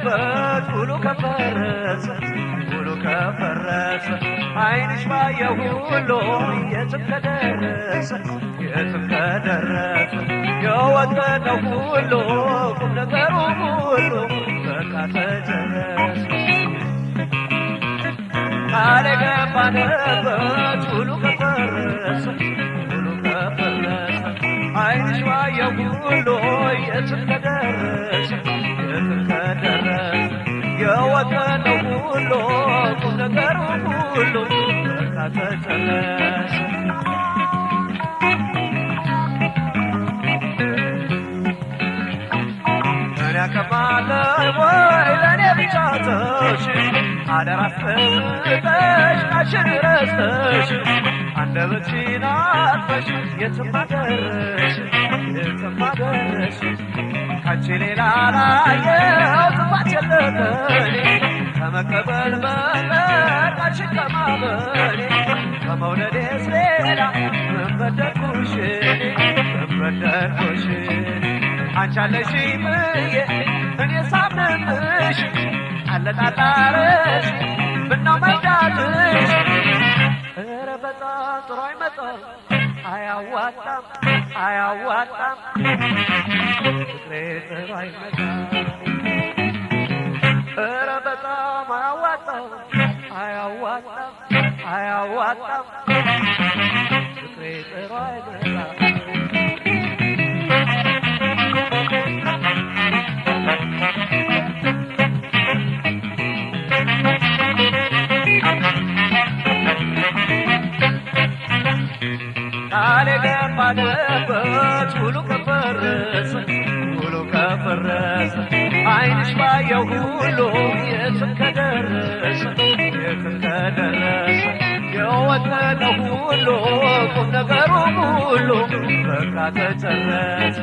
ባየሁበት ሁሉ ከፈረሰ ሁሉ ከፈረሰ ዓይንሽ ባየው ሁሉ የትም ከደረሰ የትም ከደረሰ የወደደው ሁሉ ቁም ነገሩ ሁሉ በቃ ተጨረሰ ቃል የገባንበት ሁሉ ከፈረሰ ሁሉ ከፈረሰ ዓይንሽ ባየው ሁሉ የትም ከደረሰ የትም ከደረሰ የወደደው ሁሉ ቁም ነገሩ ሁሉ በቃ ተጨረሰ ከማለወይ ለኔ ብቻ ተውሽ አደራ አስጠንቅቀሽ ቃልሽን ረስተሽ አንደበትሽን አጥፈሽ የትም አደረሽ የትም አደረሽ ካንቺ ሌላ ላየው ጥፋት የለበኔ ከመቀበል በቀር ቃልሽን ከማመኔ ከመውደዴስ ሌላ ምን በደልኩሽ ምን በደልኩሽ አንቺ አለሽኝ ብዬ እኔ ሳምንሽ አለጣጣረሽ ምነው መዳትሽ ኧረ በጣም ጥሩ አይመጣም አያዋጣም አያዋጣም ፍቅሬ ጥሩ አይመጣም ኧረ በጣም አያዋጣም አያዋጣም አያዋጣም ፍቅሬ ጥሩ አይመጣም ቃል የገባንበት ሁሉ ከፈረሰ ሁሉ ከፈረሰ ዓይንሽ ባየው ሁሉ የትም ከደረሰ የትም ከደረሰ የወደደው ሁሉ ቁም ነገሩ ሁሉ በቃ ተጨረሰ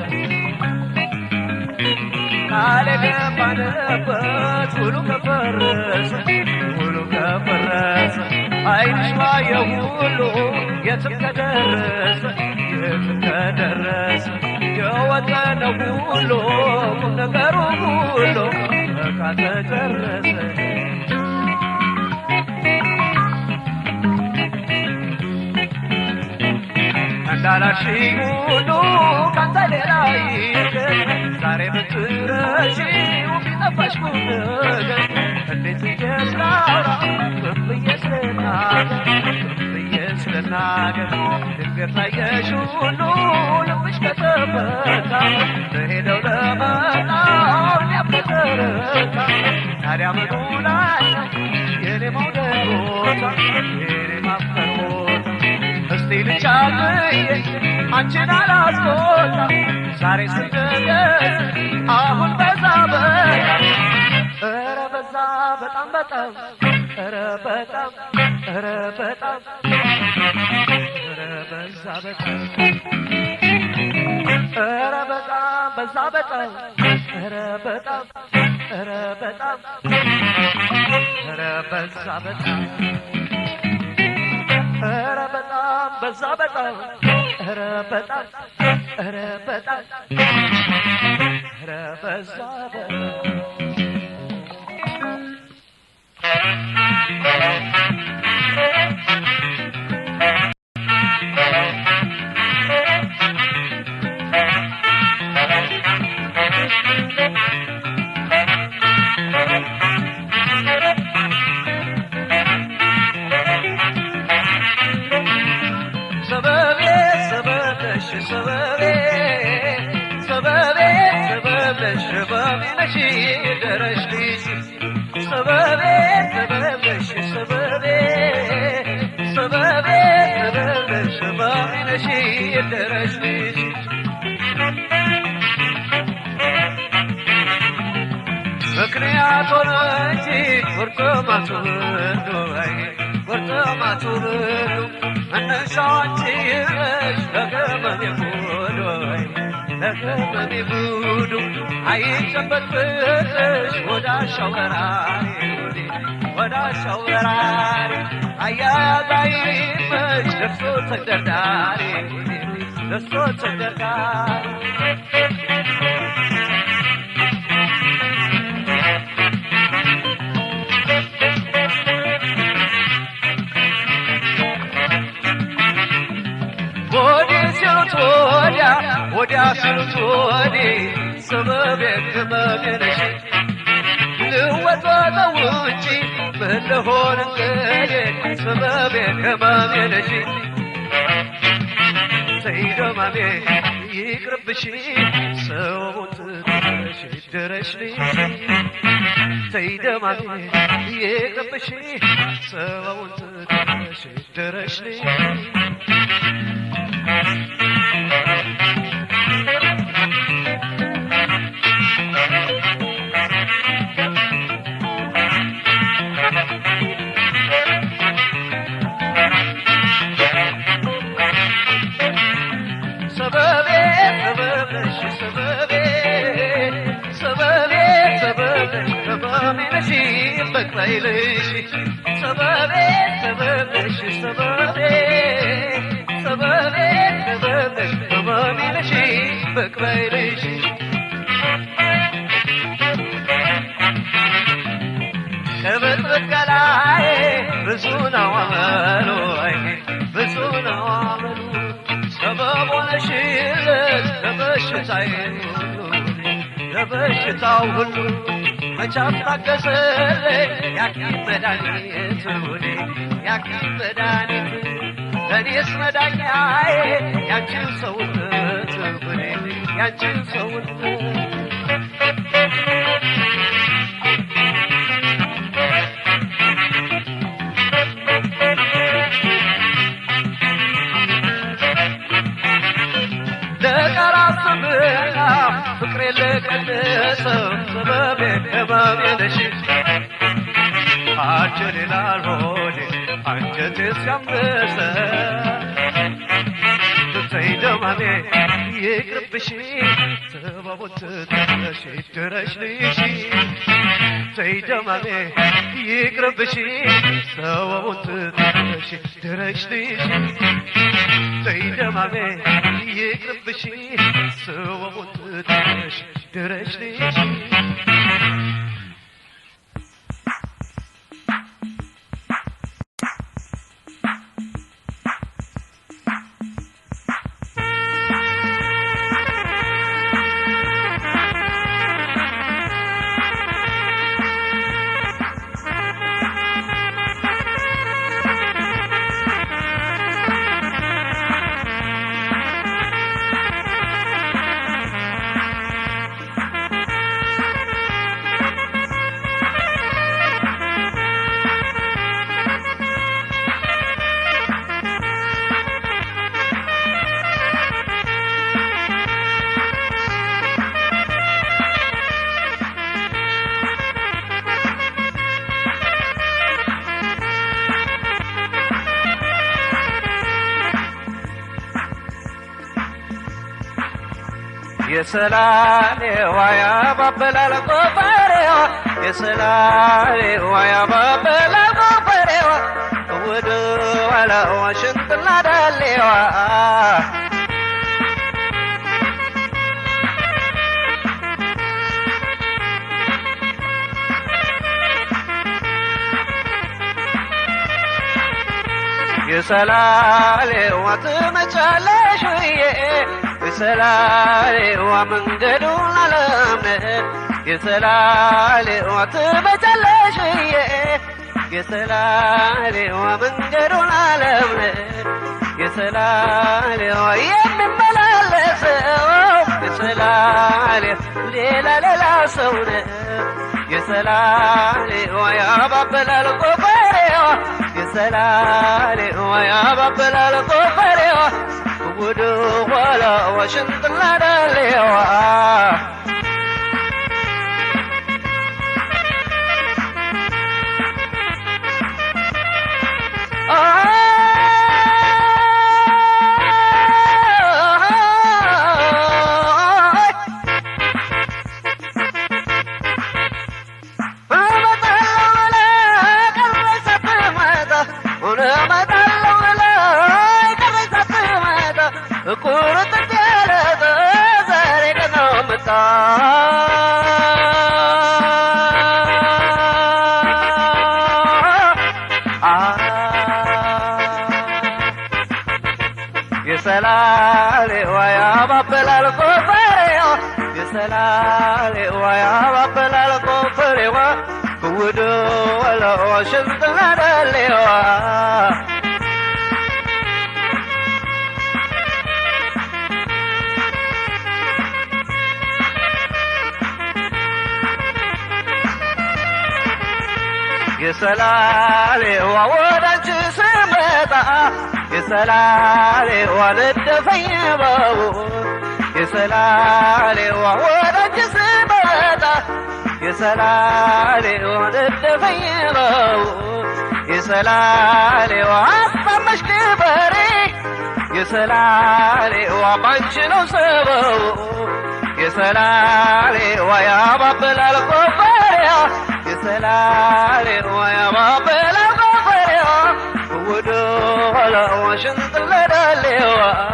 ቃል የገባንበት ሁሉ ከፈረሰ ሁሉ ከፈረሰ ዓይንሽ ባየው ሁሉ የትም ከደረሰ የትም ከደረሰ የወደደው ሁሉ ቁም ነገሩ ሁሉ በቃ ተጨረሰ እንዳላልሽኝ ሁሉ ካንተ ሌላ ይቅር ዛሬ ብትረሺው ቢጠፋሽ ቁም ነገር እንዴት ብዬ ስላውራ ምን ብዬ ስለናገር ድንገት ታየሽ ሁሉ ልብሽ ከተፈታ በሄደው ለመጣው ሊያፈተረታ ታዲያ ምኑ ላይ የኔ መውደድ ቦታ የኔ ማፍቀር ቦታ እስቲ ልቻልዬ አንቺን አላስቆጣ ዛሬ ስደገስ አሁን በዛ በጣም ኧረ በዛ በጣም በጣም ኧረ በጣም ኧረ በጣም ኧረ በዛ በጣም ኧረ በጣም በዛ በጣም ኧረ በጣም ኧረ በጣም ኧረ በዛ በጣም ኧረ በጣም በዛ በጣም ኧረ በጣም ኧረ በጣም ኧረ በዛ በጣም ምክንያት ሆነ እንጂ ወርተማቱ መነሻው አንቺ ነሽ ለገመኔ ጉዱ አይጨበጥ ፍቅርሽ ወዳሻው በራሪ አያያዝ አይመች ደርሶ ተደርዳሪ ያችሉት ወዲ ሰበቤ ከመገነሽ ልወጣው ውጪ በለሆን እንገዴ ሰበቤ ከመገነሽ ሰይደማሜ ይቅርብሽ ሰውን ትተሽ ድረሽልኝ ሰይደማሜ ይቅርብሽ ሰውን ትተሽ ድረሽልኝ بقبيلش سببي سببش سببي سببي سببش بقبيلش بقبيلش كبت بقلاي بسونا وعملوي بسونا وعملو سبب ولا شيء لبشتاي لبشتاو መቻም ታገሰ ያኪም መድኃኒት ሁኔ ያኪም መድኃኒት ለኔስ መዳኛዬ ያንቺን ሰውነት ሁኔ ያንቺን ሰውነት ለቀራስምና ፍቅሬ ለቀደሰው ሰበቤ ከማሜነሽ አጀሌ ላልሆኔ አንጀቴ ሲያምሰ ሰይደማሜ ይቅርብሽ ሰበቡን ትተሽ ድረሽልሽ ሰይደማሜ ይቅርብሽ ሰበቡን ትተሽ ድረሽልሽ ሰይደማሜ ይቅርብሽ ሰበቡን ትተሽ ድረሽልሽ የሰላሌ ዋያ ባበላል ጎፈሬዋ የሰላሌ ዋያ ባበላል ጎፈሬዋ ወደ ኋላ ዋሽንትና ዳሌዋ የሰላሌ ዋትመቻለሽ ውዬ የሰላሌ ዋመንገዱን አለምነ የሰላሌ ዋትመቻለሽ ውዬ የሰላሌ ዋመንገዱን አለምነ የሰላሌ የሚመላለሰው የሰላሌ ሌላ ሌላ ሰው ነው የሰላሌ ያባበላል ጎፈሬዋ የሰላሌ ያባበላል ጎፈሬዋ ወደ ኋላ ዋሽንትና ዳሌዋ የሰላሌ ያባበላል ጎፈሬዋ يسلالي ويا رب الكفر وكودو ولا شفتنا دليوا يسلالي وودج سمتا يسلالي ولد فيبو يسلالي وودج سمتا يسلالي ولد فيبو يسلالي وعطمش كبري يسلالي وبنشنو سبو يسلالي ويا رب الكفر يسلالي ويا رب الكفر ودو ولا وشنط لدليوا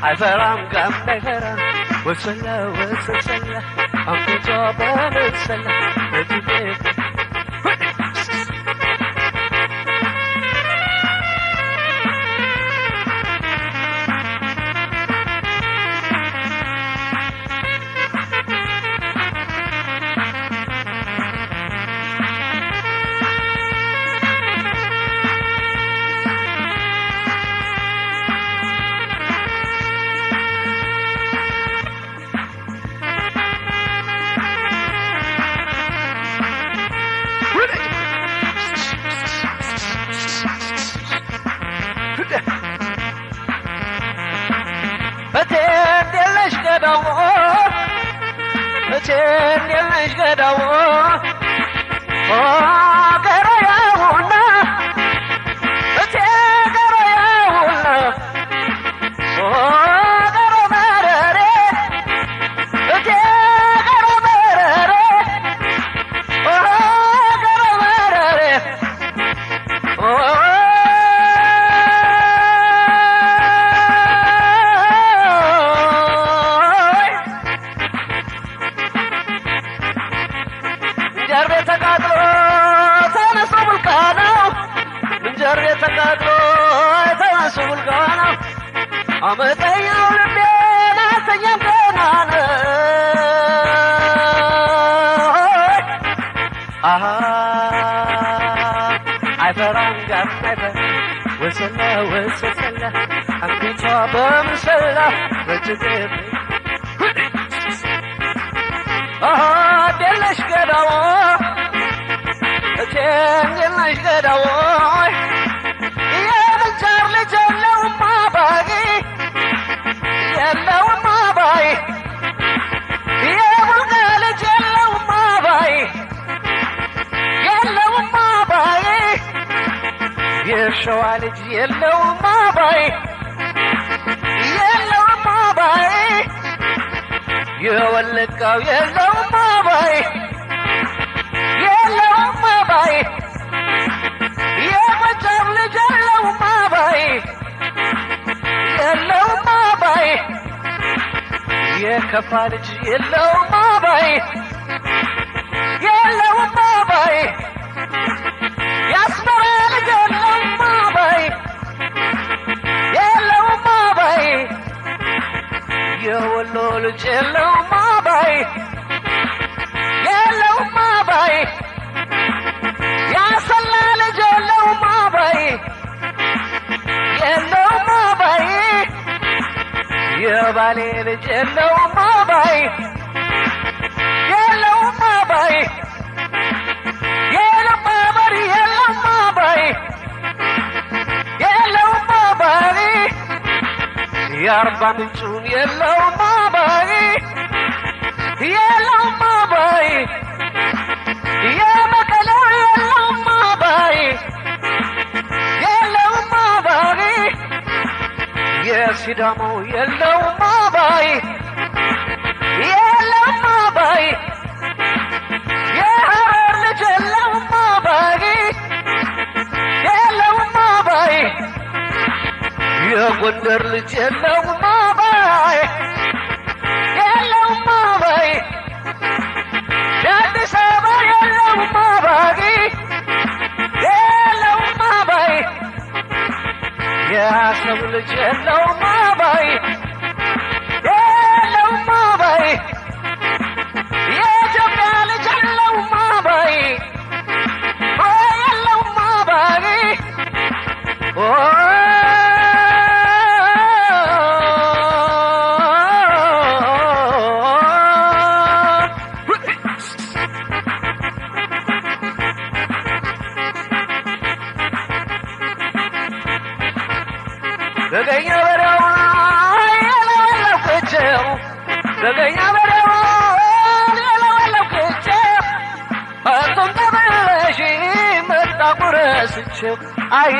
عفرام قام بفرام وصلى وصلى أمي جابا وصلى وجبت وصلى وصلى أمي جابا وصلى وجبت دلش قدوا دلش قدوا يا بالجار لجل وما باقي يلا وما باقي يا بالقال جل وما باقي يلا وما باقي يا شوالج يلا وما باقي يلا وما باقي يا ولدكاو يلا وما باقي يلا وما باقي يا بجر لجل وما باقي يلا وما باقي يا كفالج يلا وما باقي يلا وما باقي يا اسمر يلا وما باقي يلا وما باقي يا ولولج يلا وما باقي يلا وما باقي يا صلالج يلا وما باقي يلا وما باقي يا باليلج يلا وما باقي يلا وما باقي يلا ما بري የአርባ ምንጩን የለውም አባይ የለውም አባይ የመቀለው የለውም አባይ የለውም አባይ የሲዳሞው የለውም አባይ የለውም አባይ የሐረር ልጅ የለውም አባይ የለውም አባይ የጎንደር ልጅ የለውም አባይ የለውም አባይ የአዲስ አበባ የለውም አባይ የለውም አባይ የአሰብ ልጅ የለውም አባይ የለውም አባይ የኢትዮጵያ ልጅ የለውም አባይ የለውም አባይ ደገኛ በረዋ የለወለኩቸው ደገኛ በረዋ የለወለኩቸው አቶም ተበለሽ መጣ ቁረስቸው አይ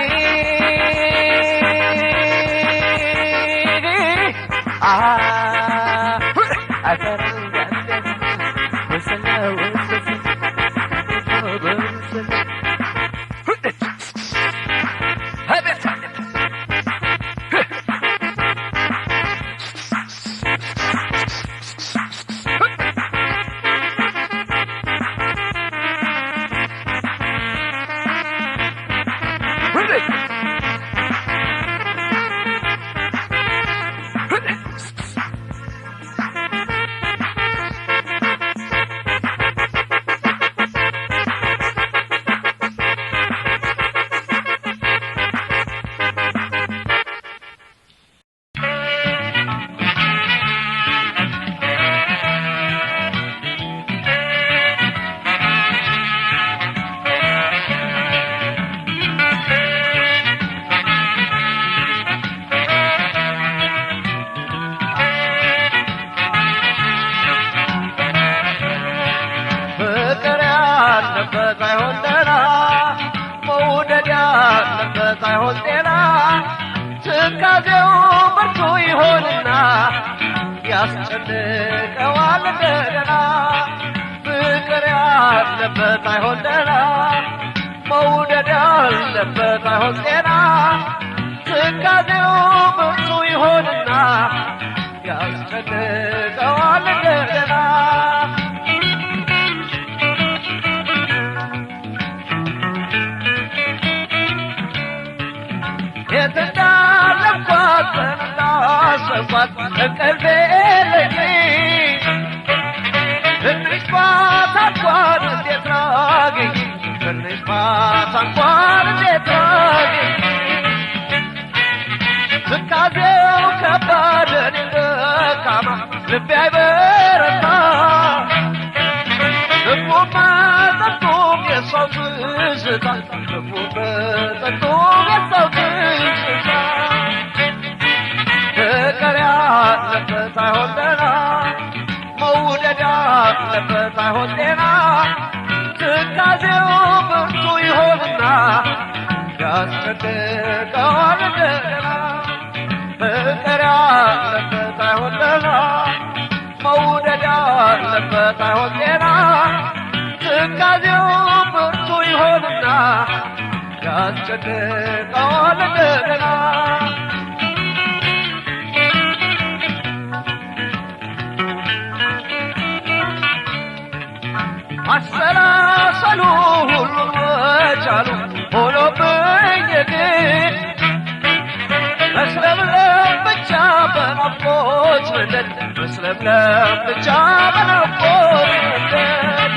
ያለበት አይሆን ደህና መውደድ ያለበት አይሆን ጤና ትካዜው ብርቱ ይሆንና ያስጨንቀዋል እንደገና ፍቅር ያለበት አይሆን ደህና መውደድ ያለበት አይሆን ጤና ትካዜው ብርቱ ይሆንና ያስጨንቀዋል እንደገና የትዳለኳት እንዳሰባት እንቅልፌ የለኝ ትንሽ ማታ እንኳን እንዴት ላግኝ ትንሽ ማታ እንኳን እንዴት ላግኝ ትካዜው ከባድ እኔ ደካማ ልቤ አይበረታ ልቡም መጠጡም የሰው ትዝታ ልቡም መጠጡም የሰው ትዝታ ፍቅር ያለበት አይሆን ደህና መውደድ ያለበት አይሆን ጤና ትካዜው ብርቱ ይሆንና ያስጨንቀዋል እንደገና ፍቅር ያለበት አይሆን ደህና መውደድ ያለበት አይሆን ጤና ትካዜው ብርቱ ይሆንና ያስጨንቀዋል እንደገና አሰላሰሉ ሁሉን ወቻሉ ሆኖብኝ ግን መስለምለም ብቻ በናፍቆት መንደድ መስለምለም ብቻ በናፍቆት መንደድ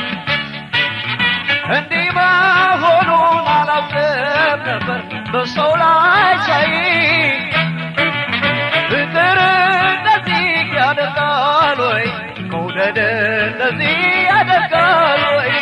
እንዲህ መሆኑን አላውቅም ነበር በሰው ላይ ሳይ ፍቅር እንደዚህ ያደርጋል ወይ መውደድ እንደዚህ ያደርጋል ወይ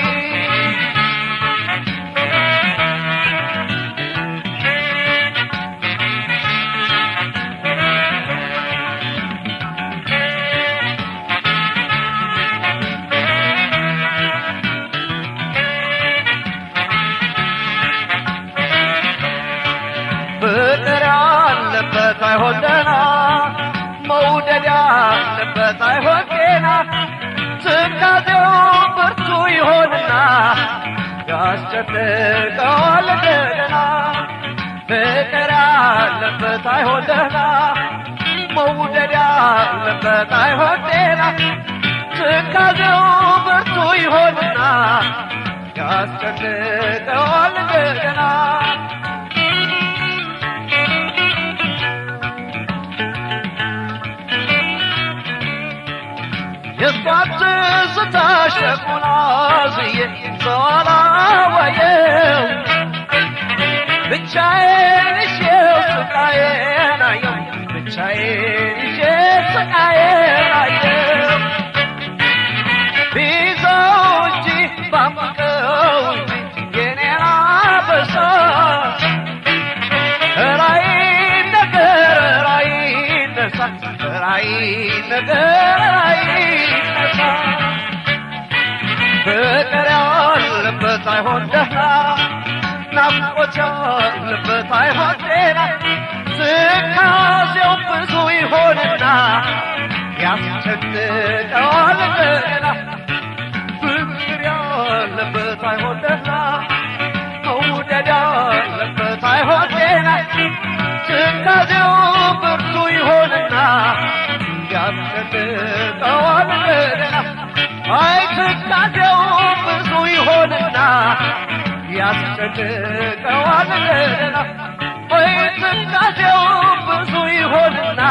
አይሆን ደህና መውደድ ያለበት አይሆን ጤና ትካዜው ብርቱ ይሆንና ያስጨንቀዋል እንደገና ፍቅር ያለበት አይሆን ደህና መውደድ ያለበት አይሆን ጤና ትካዜው ብርቱ ይሆንና ያስጨንቀዋል እንደገና የጧት ስታሸቁና ዝዬ ሰዋላ ዋየው ብቻዬን ይዤው ስቃዬን አየው ብቻዬን ይዤ ስቃዬን አየው ቢይዘው እንጂ ባምቀው እንጂ የኔን አበሳ ራይ ነገር ራይ ነሳ ራይ ነገር ራይ ነሳ ፍቅር ያለበት አይሆን ደህና ናፍቆት ያለበት አይሆን ጤና ትካዜው ብዙ ይሆንና ያስጨንቀዋል እንደገና ፍቅር ያለበት አይሆን ደህና መውደድ ያለበት አይሆን ጤና ትካዜው ብርቱ ይሆንና ያስጨንቀዋል እንደገና አይ ትካዜው ብዙ ይሆንና ያስጨንቀዋል እንደገና ወይ ትካዜው ብዙ ይሆንና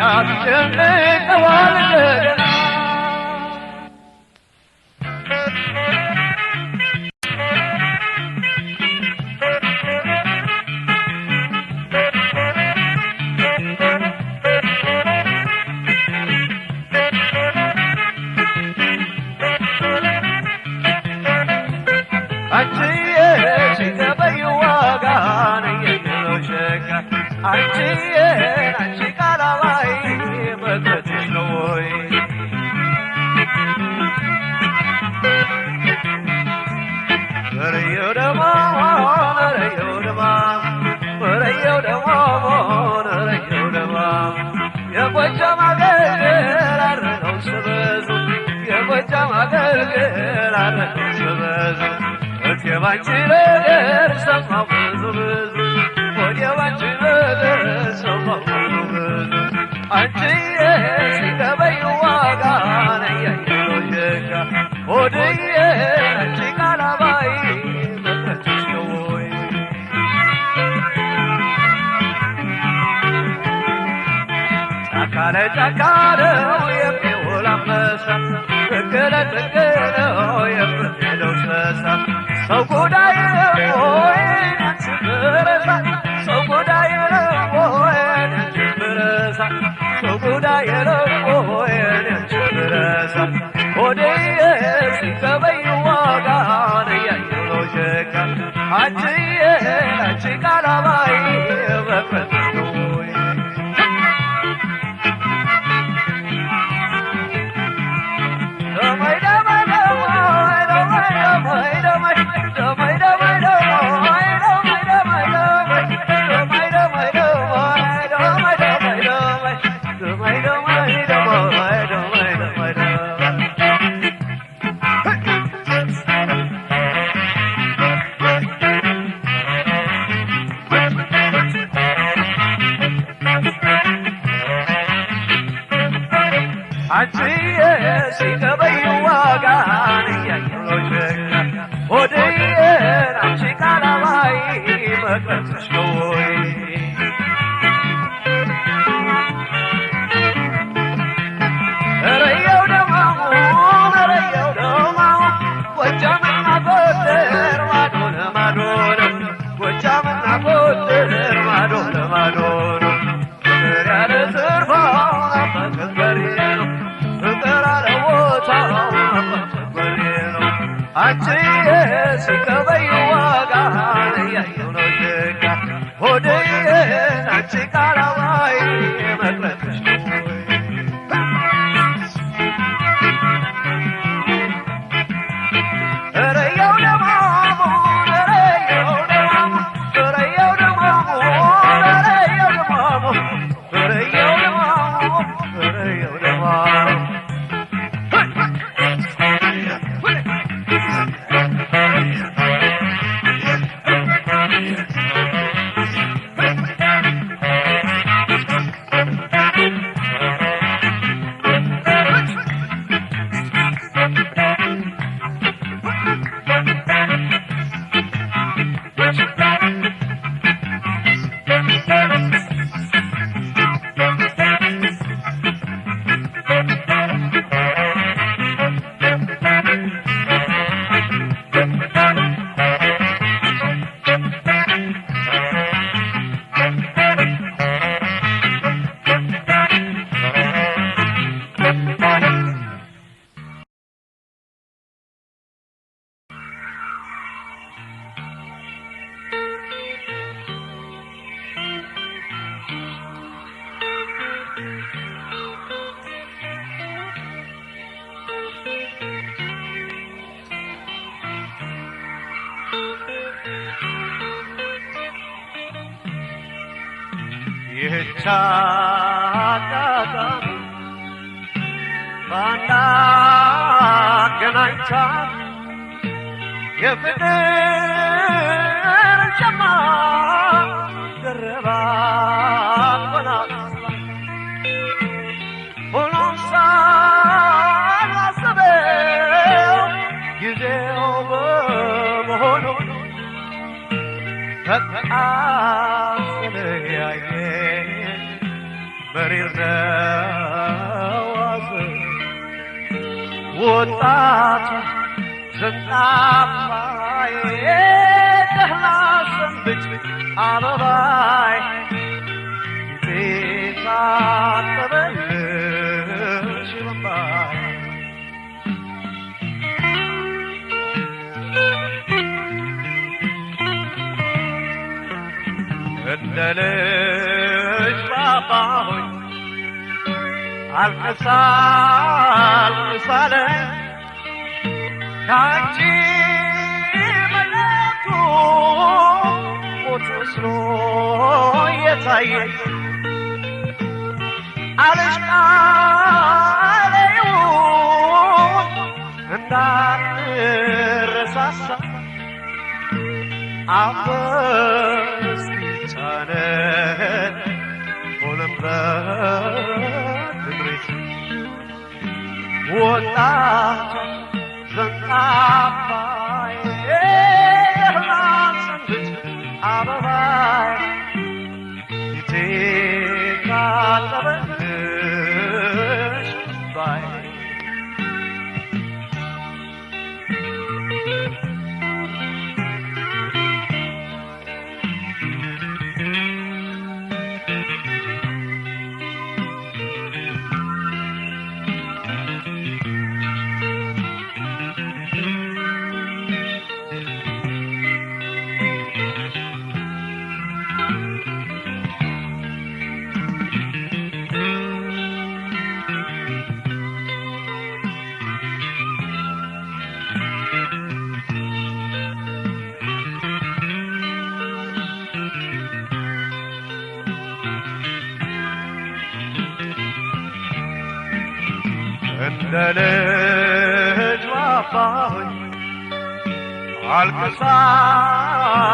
ያስጨንቀዋል እንደገና አንቺዬ ሲገበይ ዋጋ ነኝ የሚለው ሸጋ አንቺዬ አንቺ ቃላባይ መቅረትሽ ነው ወይ ወረየው ደሞ ወረየው ደሞ ወረየው ደሞ ወረየው ደሞ የጎጃም አገልግል አረገው ስበዙ የጎጃም አገልግል አረገው ስበዙ ወዲያባንቺ ነገር ሰማሁ ብዙ ብዙ ወዲያባንቺ ነገር ሰማሁ ብዙ ብዙ አንቺዬ ሲገበይ ዋጋ ነኝ የሚለው ሸጋ ሆድዬ አንቺ ቃላባይ መቅረትሽ ነው ወይ ጫካ ለጫካ ነው የሚውል አንበሳ ጥግ ለጥግ ነው የምትሄደው ሰሳ ሰው ጉዳይ ወይ አንቺ ብረሳ ሰው ጉዳይ ወይ አንቺ ብረሳ ሰው ጉዳይ ወይ አንቺ ብረሳ ሆዴዬ ሲገበይ ዋጋ ነኝ የሚለው ሸጋ አንቺዬ አንቺ ቃላባይ መቅረትሽ ነው ወይ አንቺዬ ሲገበይ ዋጋ ነኝ የሚለው ሸጋ ሆድዬ አንቺ ቃላባይ መቅረትሽ ነው ወይ ረየው ደማሙ ረየው ደማሙ ጎጃምና ጎንደር ማዶ ለማዶ ነው ጎጃምና ጎንደር ማዶ ለማዶ ነው ፍቅር ያለ ዝርፋ አፈቀበሬ ነው ፍቅር አለ ቦታው አፈቀበሬ ነው አንቺዬ ሲገበይ ዋጋ ነኝ የሚለው ሸጋ ሆድዬ አንቺ ቃላባይ መቅረትሽ ነው ረየው ደማሙ ረየው ደማሙ ረየው ደማሙ ረየው ደማሙ የቻጋጋም ባንዳ ገናይታ የፍቅር ጀማ ደረባ ቆናስላ ሆኖም ሳላስበው ጊዜው በመሆኑ ተለያየን መሪር ነው ሐዘን ወጣት ዘንጣፋዬ ደህና ሰንብች አበባይ ፊቴ ታጠበልሽ በንባይ እንደ ልጅ ባባሆኝ አልቅሳ አልቅሳለኝ ካንቺ መለቱ ሞት መስሎ የታየኝ አለሽ ቃሌውን እንዳንረሳሳ አፈስ ጫነን ሆነበት ምድሪት ወጣት ዘንጣፋዬ ደህና ሰንብች አበባይ ፊቴ ታጠበልሽ ባይ እንደ ልጅ ባባሆኝ አልቅሳ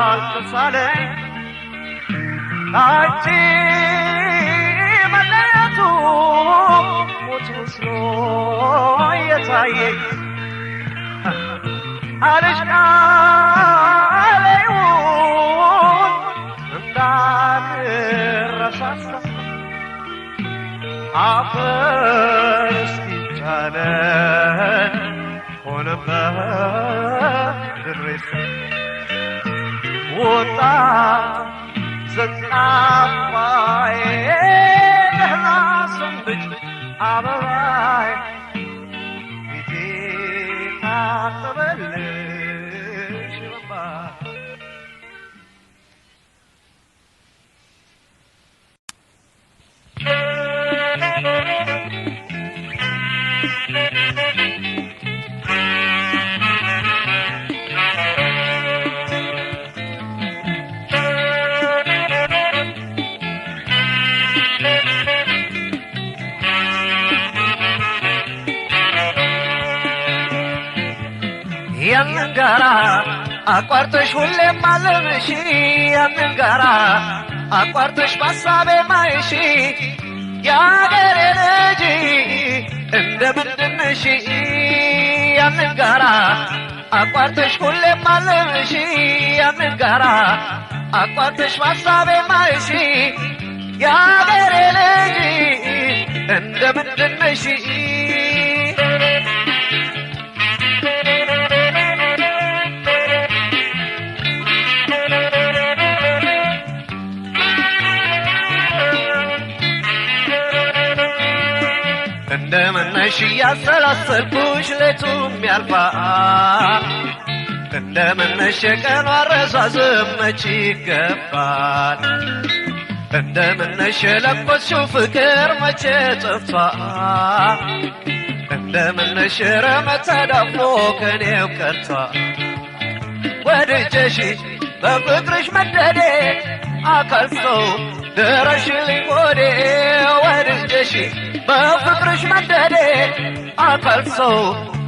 አልቅሳለኝ ካንቺ መለየቱ ሞት መስሎ የታየኝ አለሽ ቃሌውን እንዳንረሳሳ አፈር እስኪጫነን ሆነበት ድሬሳ ወጣት ዘንጣፋዬ ደህና ሰንብች አበባይ ፊቴ ታጠበልሽ በንባይ ያንን ጋራ አቋርጠሽ ሁሌም አለምሽ ያንን ጋራ አቋርጠሽ በሀሳቤ ማይሽ የአገሬ ልጅ እንደምንድን ነሽ ያንን ጋራ አቋርጠሽ ሁሌም አለምሽ ያንን ጋራ አቋርጠሽ በሀሳቤ ማይሽ የአገሬ ልጅ እንደምንድን ነሽ እንደምነሽ ያሰላሰልኩሽ ሌቱም ያልፋል እንደምነሽ ቀኑ አረሳስም መች ይገባል እንደምነሽ የለበስሽው ፍቅር መቼ ጠፋ እንደምነሽ ረመት ተዳፍኖ ከኔው ቀርቷ ወድጀሽ በፍቅርሽ መደዴ አካል ሰው ድረሽልኝ ሆዴ ወድጀሽ በፍቅርሽ መደዴ አካል ሰው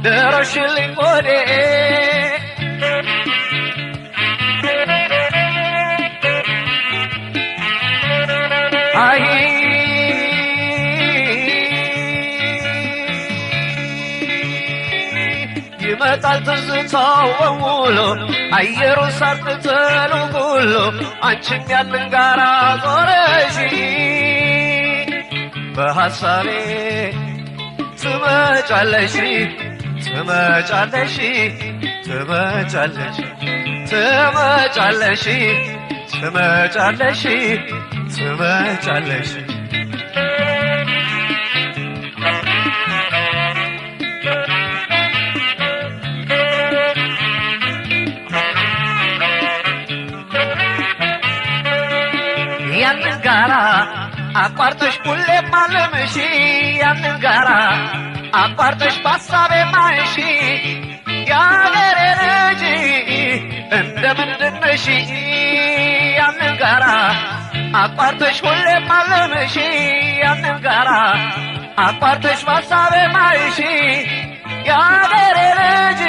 ድረሽልኝ ሆዴ አይ ይመጣል ትዝታው በሙሉ አየሩ ሳር ቅጠሉ ሁሉ አንቺም ያንን ጋራ ዞረሽ በሐሳቤ ትመጫለሽ ትመጫለሽ ትመጫለሽ ትመጫለሽ ትመጫለሽ ትመጫለሽ ያንን ጋራ አቋርጠሽ ሁሌም ማለምሽ ያንን ጋራ አቋርጠሽ በሐሳቤ ማይሽ የአገሬ ልጅ እንደምንድን ነሽ ያንን ጋራ አቋርጠሽ ሁሌም ማለምሽ ያንን ጋራ አቋርጠሽ በሐሳቤ ማይሽ የአገሬ ልጅ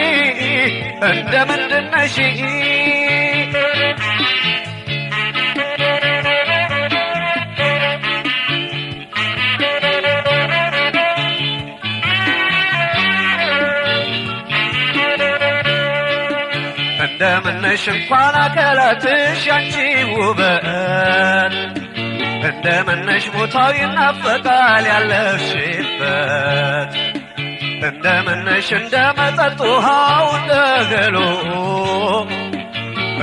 እንደምንድን ነሽ እንደምነሽ እንኳን አካላትሽ ያንቺ ውበት እንደምነሽ ቦታው ይናፈቃል ያለሽበት እንደምነሽ እንደ መጠጥ ውሃው እንደ ገሎ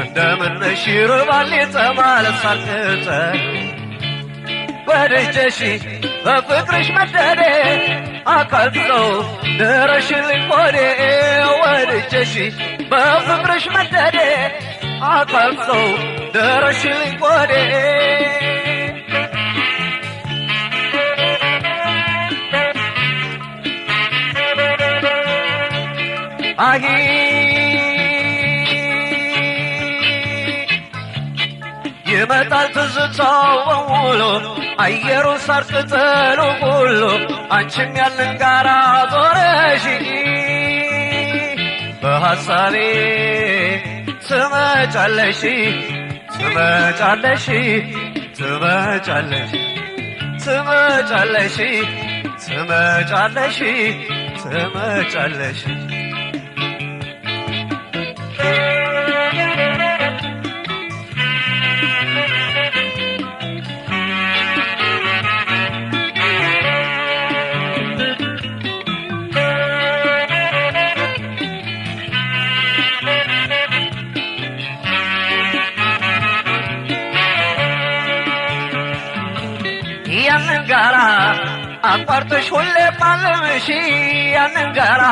እንደምነሽ ይርባል ይጠማል ሳር ቅጠሉ ወድጀሽ በፍቅርሽ መደዴ አካል ሰው ድረሽልኝ ሆዴ ወድጀሽ በፍቅርሽ መደዴ አካል ሰው ድረሽልኝ ሆዴ አይ ይመጣል ትዝታው በሙሉ አየሩ ሳር ቅጠሉ ሁሉ አንቺም ያንን ጋራ ዞረሽ በሐሳቤ ትመጫለሽ ትመጫለሽ ትመጫለሽ ትመጫለሽ ትመጫለሽ ትመጫለሽ ያንን ጋራ አቋርጠሽ ሁሌም ማለምሽ ያንን ጋራ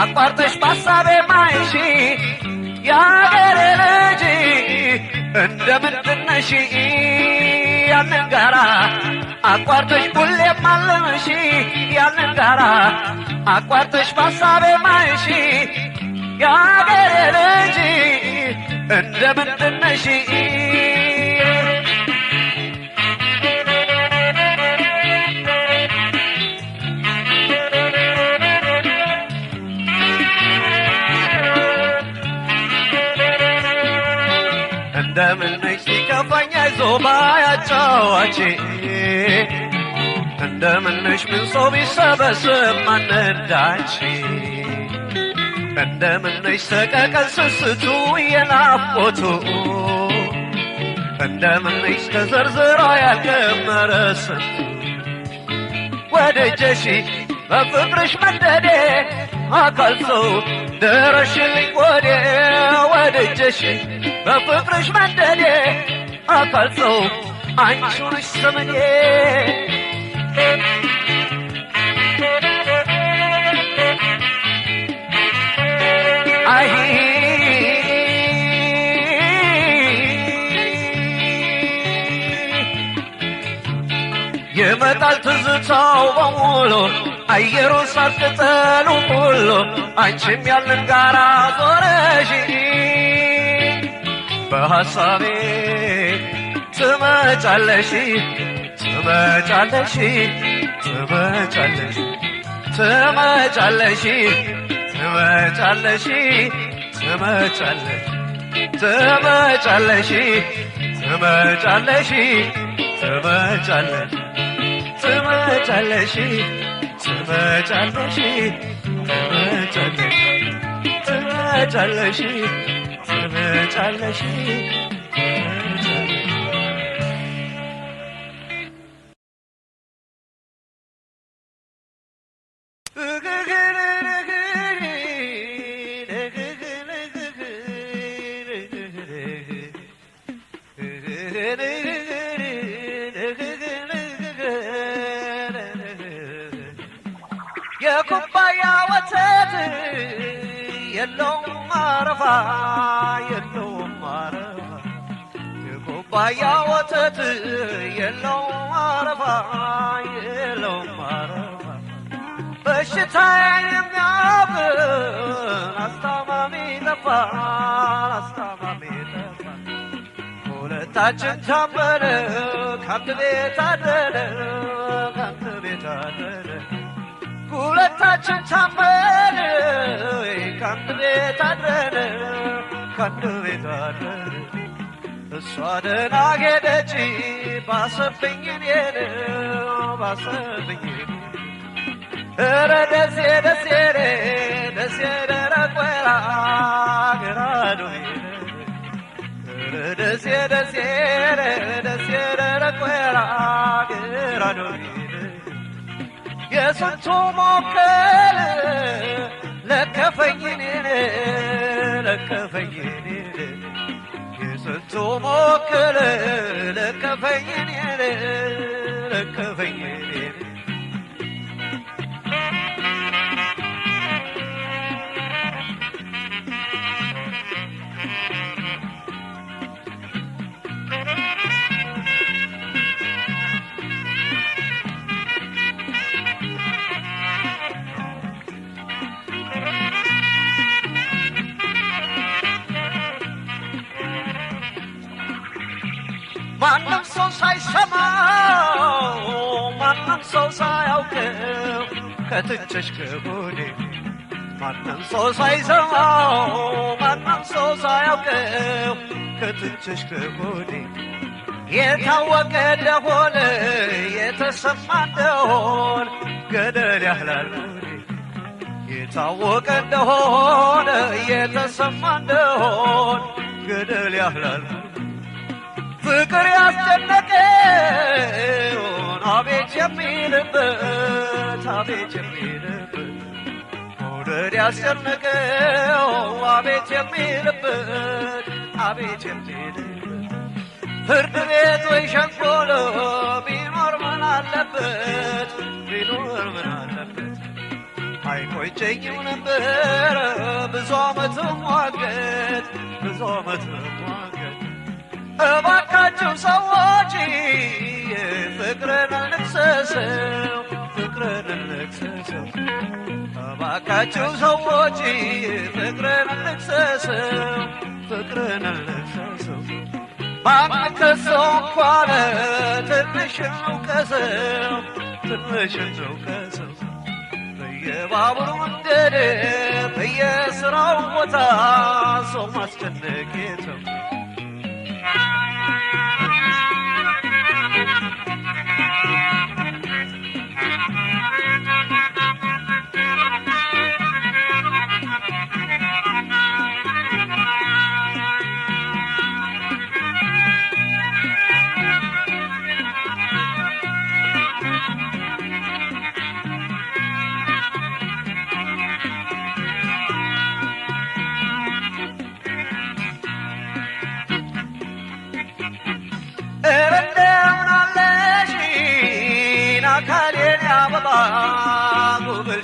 አቋርጠሽ በሐሳቤ ማይሽ የአገሬ ልጅ እንደምንድን ነሽ ያንን ጋራ አቋርጠሽ ሁሌም ማለምሽ ያንን ጋራ አቋርጠሽ በሐሳቤ ማይሽ የአገሬ ልጅ እንደምንድን ነሽ እንደምነሽ ሲከፋኝ አይዞህ ባያጫዋቼ እንደምነሽ ምን ሰው ቢሰበስብ ማን እንዳንቺ እንደምነሽ ሰቀቀን ስስቱ የናፍቆቱ እንደምነሽ ተዘርዝሮ ያልጀመረ ስንቱ ወድጀሽ በፍቅርሽ መደዴ አካል ሰው ድረሽልኝ ሆዴ ወድጀሽ በፍቅርሽ መደዴ አካል ሰው አንቺ ነሽ ዘመኔ አይ يمطال تزتاو بمولو أيرو ساتتلو مولو أنشم يالن غارا زورشي بحسابي تمجالشي تمجالشي تمجالشي تمجالشي تمجالشي تمجالشي تمجالشي تمجالشي تمجالشي تمجالشي تمجالشي تمجالشي تمجالشي የኩባያ ወተት የለውም አረፋ የለውም አረፋ የኩባያ ወተት የለውም አረፋ የለውም አረፋ በሽታ የሚያብን አስታማሚ ጠፋ አስታማሚ ጠፋ ሁለታችን ታመነ ከአንድ ቤት አደረ ከአንድ ቤት አደረ ሁለታችን ታመን ከአንድ ቤት አድረን ከአንድ ቤት አድረን እሷ ደህና ሄደች ባሰብኝ እኔን ባሰብኝ ኧረ ደሴ ደሴ ደሴ ደረቅ ወይራ ገራዶ ኧረ ደሴ ደሴ ደሴ ደረቅ ወይራ ገራዶ የስንቱ ሞከረ ለከፈኝ እኔን ለከፈኝ እኔን የስንቱ ሞከረ ለከፈኝ እኔን ለከፈኝ እኔን ማንም ሰው ሳይሰማው ማንም ሰው ሳያውቀው ከትቼሽ ከጎኔ ማንም ሰው ሳይሰማው ማንም ሰው ሳያውቀው ከትቼሽ ከጎኔ የታወቀ እንደሆነ የተሰማ እንደሆነ ገደል ያህላል ጎኔ የታወቀ እንደሆነ የተሰማ እንደሆነ ገደል ያህላል ፍቅር ያስጨነቀውን አቤት የሚልበት አቤት የሚልበት መውደድ ያስጨነቀው አቤት የሚልበት አቤት የሚልበት ፍርድ ቤት ወይ ሸንጎሎ ቢኖር ምን አለበት ቢኖር ምን አለበት አይቆጨኝም ነበር ብዙ ዓመት መዋገት ብዙ ዓመት መዋገት እባካችሁ ሰዎች ፍቅርን እንክሰሰው ፍቅርን እንክሰሰው እባካችሁ ሰዎች ፍቅርን እንክሰሰው ፍቅርን እንክሰሰው ባንከሰው እንኳን ትንሽ እንውቀሰው ትንሽ እንውቀሰው በየባቡር መንገድ በየስራው ቦታ ሰው ማስጨነቅ የሰው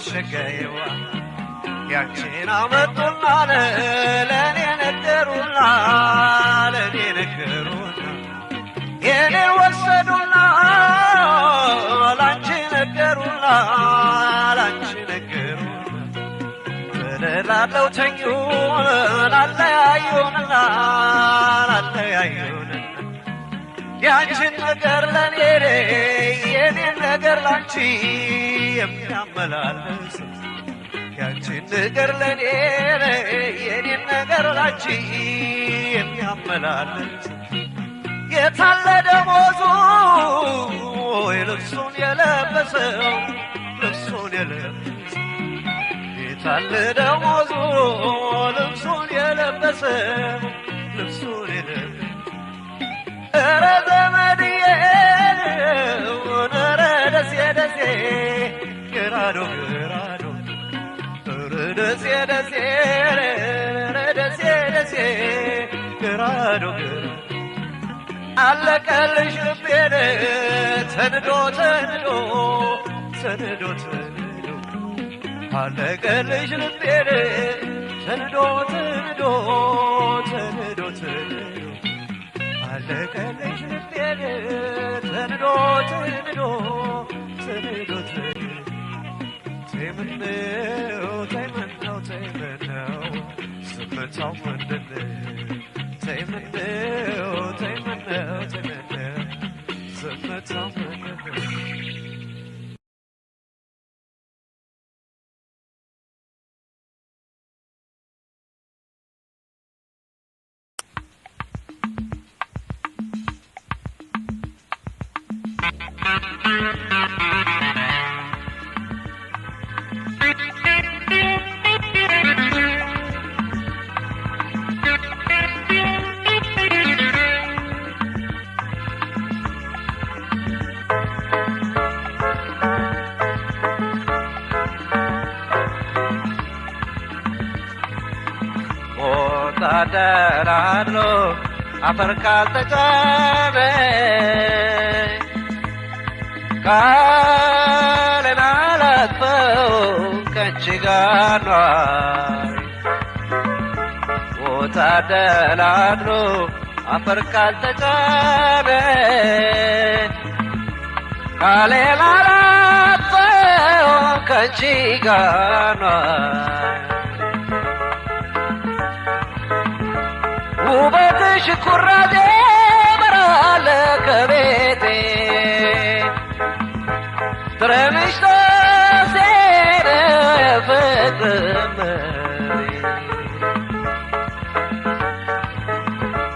ሸጋዬዋ ያንቺን አመጡና ለእኔ ነገሩና ለእኔ ነገሩና የኔ ወሰዱና ላንቺ ነገሩን ተደላለው ተኙን አለያዩንና አለያዩን ያንቺን ነገር ለኔ የኔን ነገር ላንቺ የሚያመላልስ ያንቺን ነገር ለኔ የኔን ነገር ላንቺ የሚያመላልስ የታለ ደሞዙ ልብሱን የለበሰው ልብሱን የለበሰው የታለ ደሞዙ ልብሱን የለበሰው ልብሱን የለበሰው ኧረ ዘመድዬ ኧረ ደሴ ደሴ ገራዶ ገራዶ ኧረ ደሴ ደሴ ኧረ ደሴ ደሴ ገራዶ ገራዶ አለቀልሽ ልቤን ተንዶ ተንዶ ተንዶ ተንዶ አለቀልሽ ልቤን ተንዶ ተንዶ ተንዶ ተንዶ አለቀልሽ ልቤን ተንዶ ተንዶ ተንዶ ተምነው ተምነው ተምነው ስምታው ምንድነው ተምነው ተምነው ተምነው ስምታው ምንድነው ተደራድሮ አፈር ካልተጫነ ቃሌን አላጥፈው ከአንቺ ጋር ኗሪ ተደራድሮ አፈር ካልተጫነ ቃሌን አላጥፈው ከአንቺ ጋር ኗሪ ውበትሽ ኩራዜ በራለ ከቤቴ ትረምሽ ተሴረ ፍቅርም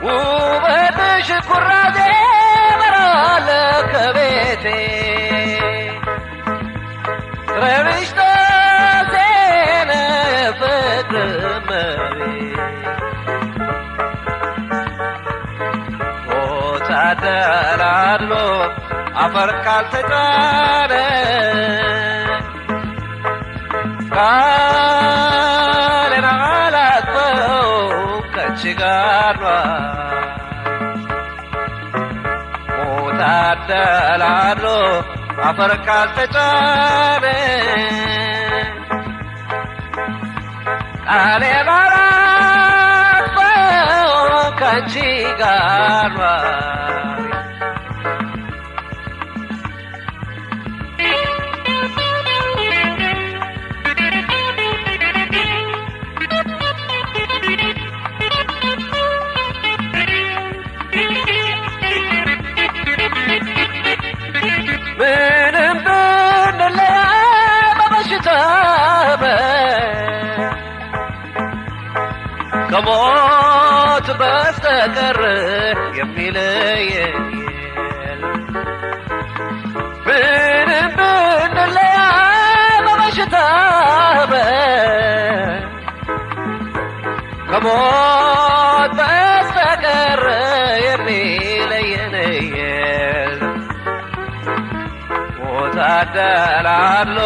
ውበትሽ ኩራዜ በራለ ከቤቴ ትረምሽ ተሴረ ፍቅርም ተደራድሮ አፈር ካልተጫነ ቃሌን አላጥፈው ከአንቺ ጋር ኗሪ ተደራድሮ አፈር ካልተጫነ ቃሌን አላጥፈው ከአንቺ ጋር ምንም ብንለያይ በበሽታ ከሞት በስተቀር የሚለየን ምንም ብንለያይ በበሽታ ከሞት በስተቀር የሚለየን ተደላድሎ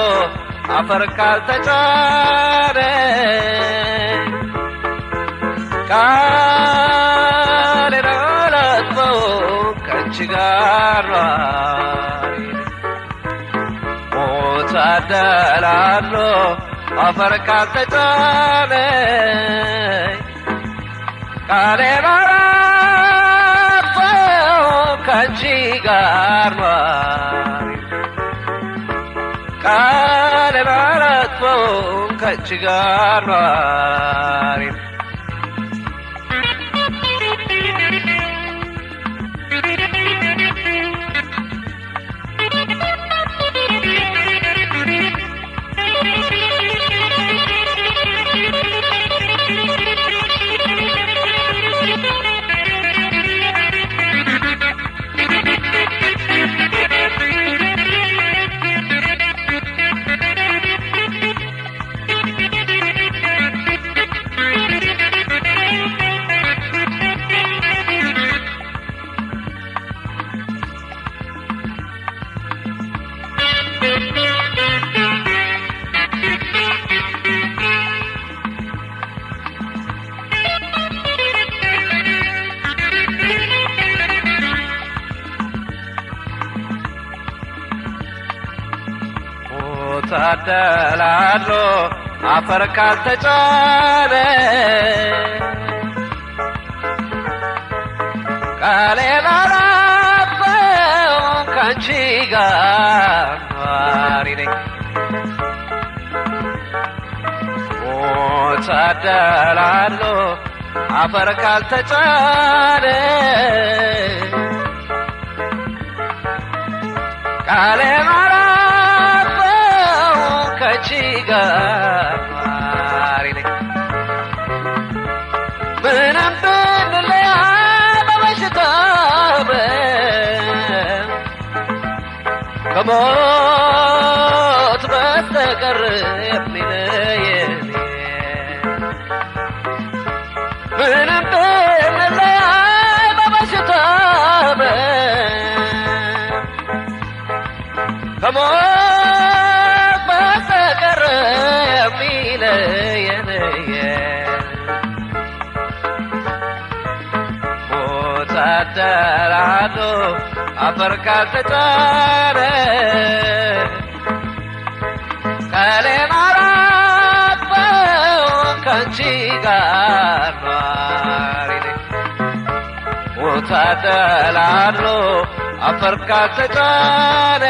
አፈር ካልተጫነ ቃሌን አላጥፈው ከአንቺ ጋር ኗሪ ተደላድሎ አፈር ካልተጫነ ቃሌን አላጥፈው ከአንቺ ጋር ኗሪ ከአንቺ ጋር ኗሪ ታደላሎ አፈር ካልተጫነ ቃሌን አላጥፈው ከአንቺ ጋር ኗሪ ነኝ ታደላሎ አፈር ካልተጫነ ቃሌን ከአንቺ ጋር ኗሪ ነኝ ምንም ብንለያይ በበሽታ ከሞት በስተቀር የሚለየን ምንም ብንለያይ በበሽታ ከሞት በስተቀር የሚለየን ታደራሎ አፈር ካልተጫነ ቃሌን አላጥፈው ከአንቺ ጋር ኗሪ ነኝ ታደራሎ አፈር ካልተጫነ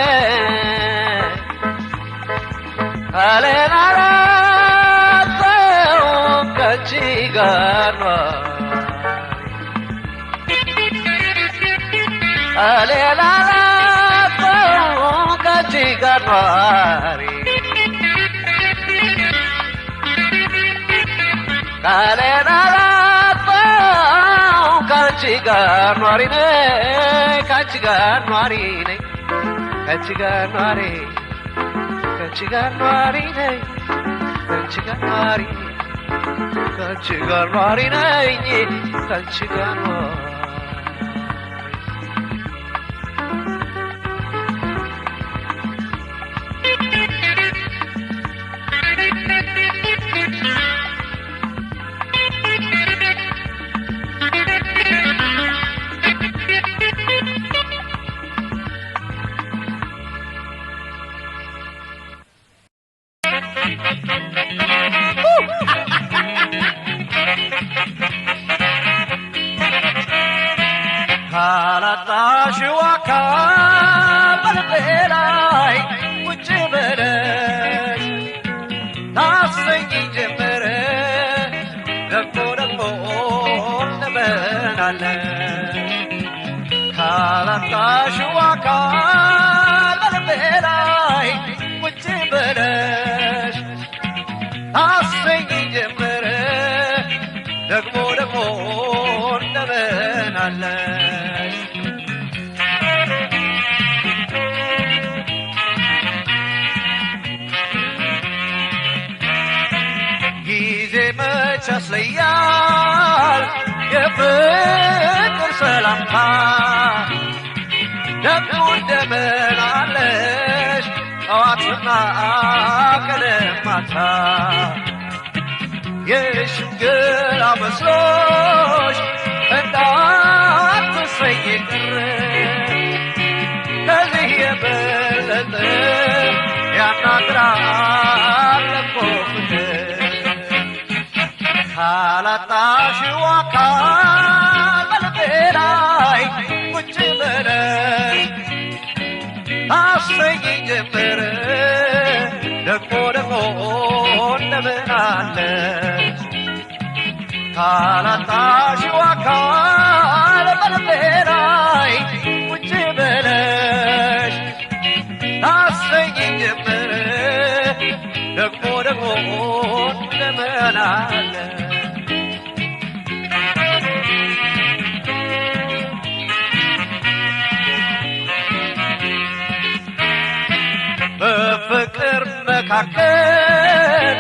ቃሌን አላጥፈው ከአንቺ ጋር ቃሌን አላጥፈው ከአንቺ ጋር ኗሪ ቃሌን አላጥፈው ከአንቺ ጋር ኗሪ ነኝ ከአንቺ ጋር ኗሪ ነኝ ከአንቺ ጋር ኗሪ ከአንቺ ጋር ኗሪ ነኝ ከአንቺ ጋር ኗሪ ከአንቺ ጋር ኗሪ ነኝ ከአንቺ ጋር ኗሪ ካላጣሽው አካል በልቤ ላይ ቁጭ ብለሽ ታሰኝ ጀመረ ደግሞ ደግሞ ትበላለሽ ካላጣሽው አካል በልቤ ላይ ቁጭ ብለሽ ታሰኝ ጀመረ ደግሞ ደግሞ ትበላለሽ ጊዜ መች ያስለያል የፍቅር ሰላምታ ደግሞ እንደምን አለሽ ጠዋትና ቀለም ማታ የሽምግል መስሎሽ እንዳትሰይ ቅር ከዚህ የበለጠ ያናግራል እኮ ፍቅር ካላጣሽው አካል በልቤ ላይ ቁጭ ብለሽ ታሰኝ ጀመረ ደግሞ ደግሞ እንደምን ትመላለሽ ካላጣሽው አካል በልቤ ላይ ቁጭ ብለሽ ታሰኝ ጀመረ ደግሞ ትመላለሽ በፍቅር መካከል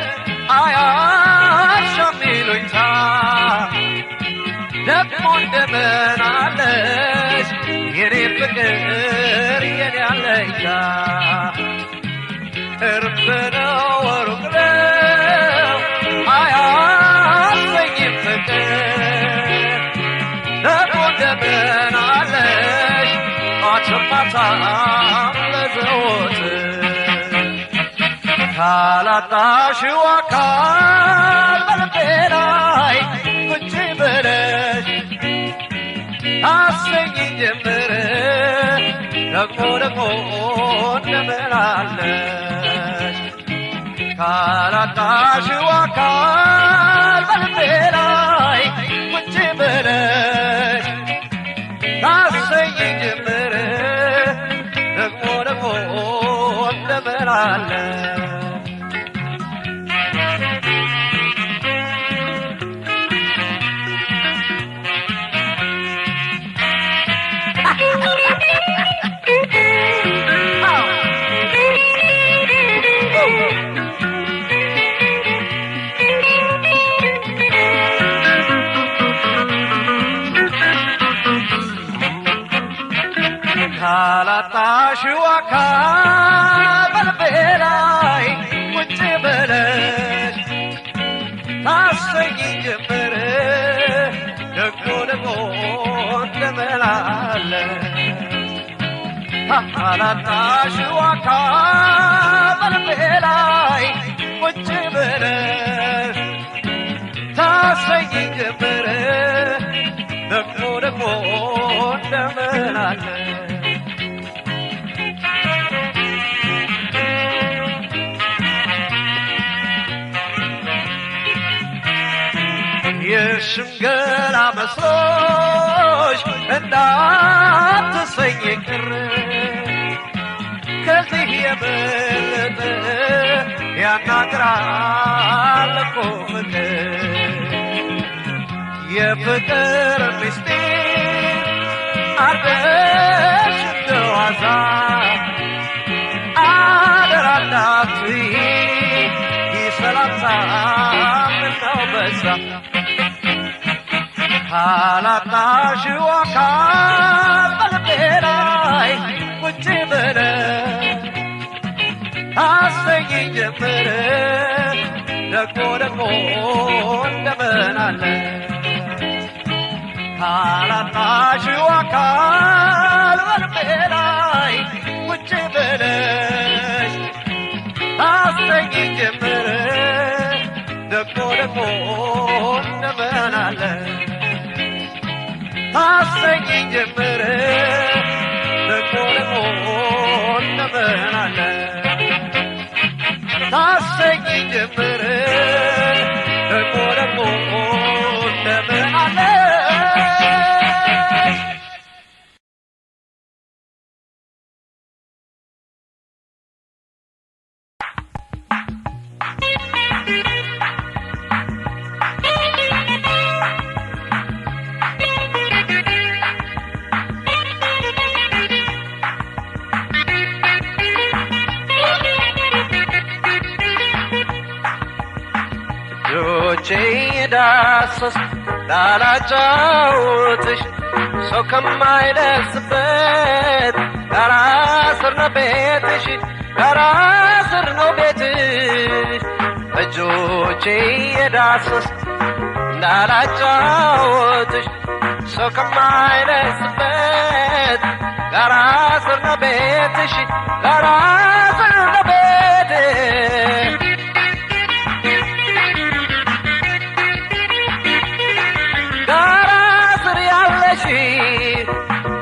አያሻም ይሉኝታ ደግሞ እንደምን አለሽ የኔ ፍቅር የኔ አለኝታ ቅርብ ነው ሩቅ ነው አያሰኝም ፍቅር ደግሞ እንደምን አለሽ ማታም ማታም ለዘወትር ካላጣሽው አካል በልቤ ላይ ቁጭ ብለሽ ታሰኝ ጀመረ ደግሞ እንደምላለሽ ካላጣሽው አካል በልቤ ላይ ቁጭ ብለሽ ታሰኝ ጀመረ ደግሞ እንደምላለሽ ካላጣሽው አካል በልቤ ላይ ቁጭ ብለሽ ታሰኝ ጀመረ ደግሞ እንደምላለሽ ካላጣሽው አካል በልቤ ላይ ቁጭ ብለሽ ታሰኝ ጀመረ ደግሞ እንደምላለሽ የሽንገላ መስሎሽ እንዳትሰኝ ቅር ከዚህ የበለጠ ያናግራል እኮ ፍቅር የፍቅር ምስጢር አርገሽ እንደዋዛ አደራ እንዳትዪ ይሰላምታ ምነው በዛ ካላጣሽው አካል በልቤ ላይ ቁጭ ብለሽ ታሰኝ ጀመረ ደግሞ እንደምን አለሽ ካላጣሽው አካል በልቤ ላይ ቁጭ ብለሽ ታሰኝ ጀመረ ደግሞ እንደምን አለሽ ታሰኝ ጀመረ ደግሞ እንደምን አለሽ ታሰኝ ጀመረ ደግሞ እንደምን አለሽ ዳሰስ ላላጫውትሽ ሰው ከማይደርስበት ዳራ ስር ነው ቤትሽ ዳራ ስር ነው ቤትሽ እጆቼ የዳሰስ ላላጫውትሽ ሰው ከማይደርስበት ዳራ ስር ነው ቤትሽ ዳራ ስር ነው ቤትሽ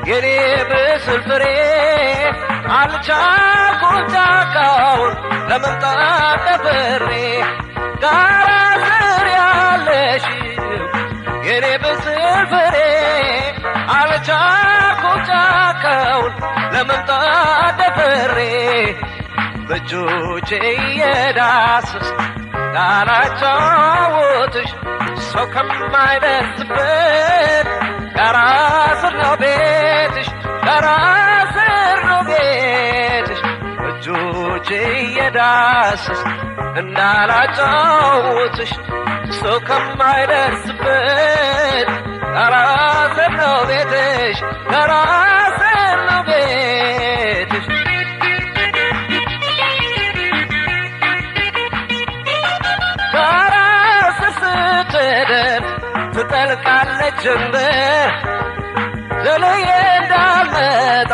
የኔ ብስል ፍሬ አልቻልኩም ጫካውን ለመምጣት ደፍሬ ጋራ የኔ በስፍሬ አልቻልኩም ጫካውን ለመምጣት ደፍሬ በእጆቼ እየዳሰስ ላላጫውትሽ ሰው ከማይደርስበት ጋራ ስር ነው ቤትሽ ጋራ ስር ነው ቤትሽ በእጆቼ እየዳሰስ እንዳላጫውትሽ ሰው ከማይደርስበት ጋራ ስር ነው ቤትሽ ጋራ ስር ነው ቤትሽ ጋራ ስር ስትደርስ ትጠልቃለች ጀንበር ዘልዬ እንዳልመጣ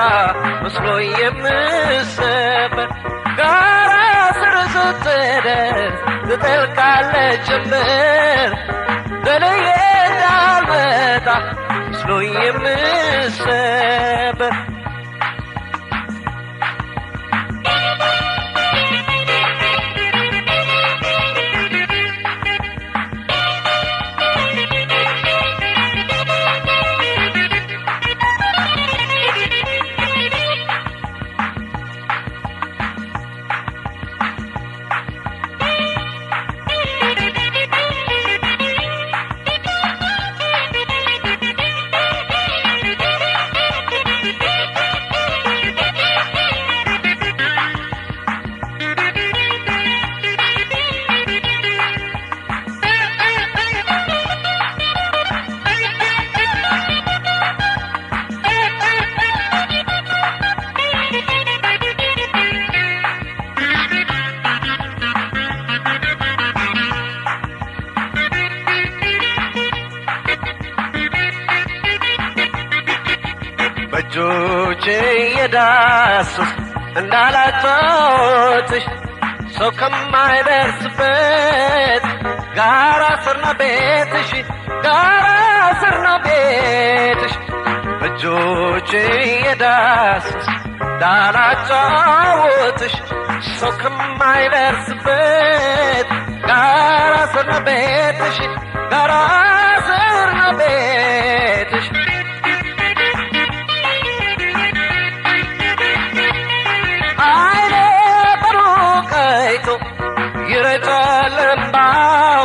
መስሎኝ የምሰበር ጋራ ስር ስትደርስ ትጠልቃለች ጀንበር ዘልዬ እንዳልመጣ መስሎኝ የምሰበር በእጆቼ እየዳሰስ እንዳላጫውትሽ ሰው ከማይደርስበት ጋራ ስር ነው ቤትሽ ጋራ ስር ነው ቤትሽ በእጆቼ እየዳሰስ እንዳላጫውትሽ ሰው ከማይደርስበት ጋራ ስር ነው ቤትሽ ጋራ ስር ነው ቤትሽ አይኔ በሩቅ አይቶ ይረጫል እምባው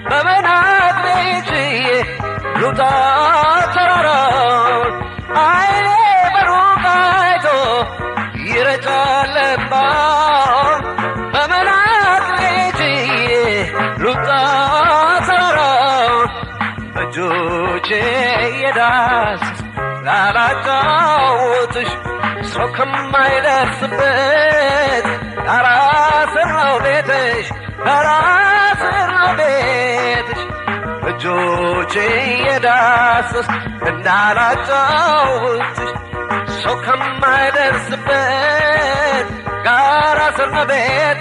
በመናቅ ቤትዬ ልውጣ ተራራውን አይኔ በሩቅ አይቶ ይረጫል እምባው በመናቅ ቤትዬ ልውጣ ተራራውን በእጆቼ እየዳሰስ ላላጫውትሽ ሰው ከማይደርስበት ጋራ ስር ነው ቤትሽ ጋራ ስር ነው ቤትሽ በእጆቼ እየዳሰስ እንዳላጫውትሽ ሰው ከማይደርስበት ጋራ ስር ነው ቤትሽ